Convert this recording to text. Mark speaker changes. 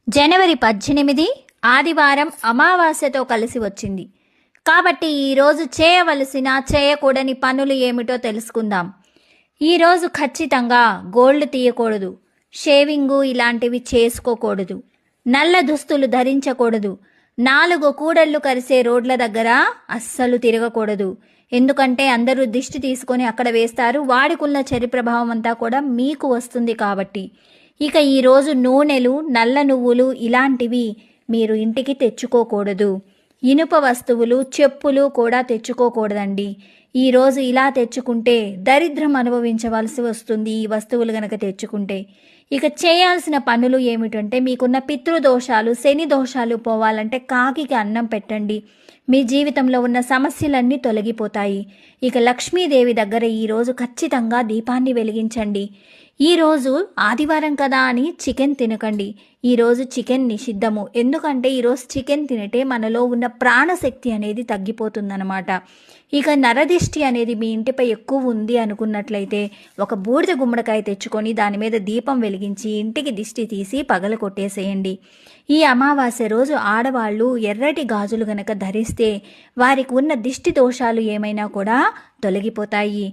Speaker 1: జనవరి 18 ఆదివారం అమావాస్యతో కలిసి వచ్చింది కాబట్టి ఈరోజు చేయకూడని పనులు ఏమిటో తెలుసుకుందాం. ఈరోజు ఖచ్చితంగా గోల్డ్ తీయకూడదు, షేవింగు ఇలాంటివి చేసుకోకూడదు, నల్ల దుస్తులు ధరించకూడదు, 4 కూడళ్లు కరిసే రోడ్ల దగ్గర అస్సలు తిరగకూడదు. ఎందుకంటే అందరూ దిష్టి తీసుకొని అక్కడ వేస్తారు, వాడికున్న చెరి ప్రభావం అంతా కూడా మీకు వస్తుంది కాబట్టి. ఇక ఈరోజు నూనెలు, నల్ల నువ్వులు ఇలాంటివి మీరు ఇంటికి తెచ్చుకోకూడదు. ఇనుప వస్తువులు, చెప్పులు కూడా తెచ్చుకోకూడదండి. ఈరోజు ఇలా తెచ్చుకుంటే దరిద్రం అనుభవించవలసి వస్తుంది ఈ వస్తువులు గనక తెచ్చుకుంటే. ఇక చేయాల్సిన పనులు ఏమిటంటే, మీకున్న పితృదోషాలు, శని దోషాలు పోవాలంటే కాకికి అన్నం పెట్టండి. మీ జీవితంలో ఉన్న సమస్యలన్నీ తొలగిపోతాయి. ఇక లక్ష్మీదేవి దగ్గర ఈరోజు ఖచ్చితంగా దీపాన్ని వెలిగించండి. ఈరోజు ఆదివారం కదా అని చికెన్ తినకండి. ఈరోజు చికెన్ నిషిద్ధము. ఎందుకంటే ఈరోజు చికెన్ తినటే మనలో ఉన్న ప్రాణశక్తి అనేది తగ్గిపోతుందన్నమాట. ఇక నరదిష్టి అనేది మీ ఇంటిపై ఎక్కువ ఉంది అనుకున్నట్లయితే ఒక బూడిద గుమ్మడికాయ తెచ్చుకొని దాని మీద దీపం వెలిగించి ఇంటికి దిష్టి తీసి పగల కొట్టేసేయండి. ఈ అమావాస్య రోజు ఆడవాళ్ళు ఎర్రటి గాజులు గనక ధరిస్తే వారికి ఉన్న దిష్టి దోషాలు ఏమైనా కూడా తొలగిపోతాయి.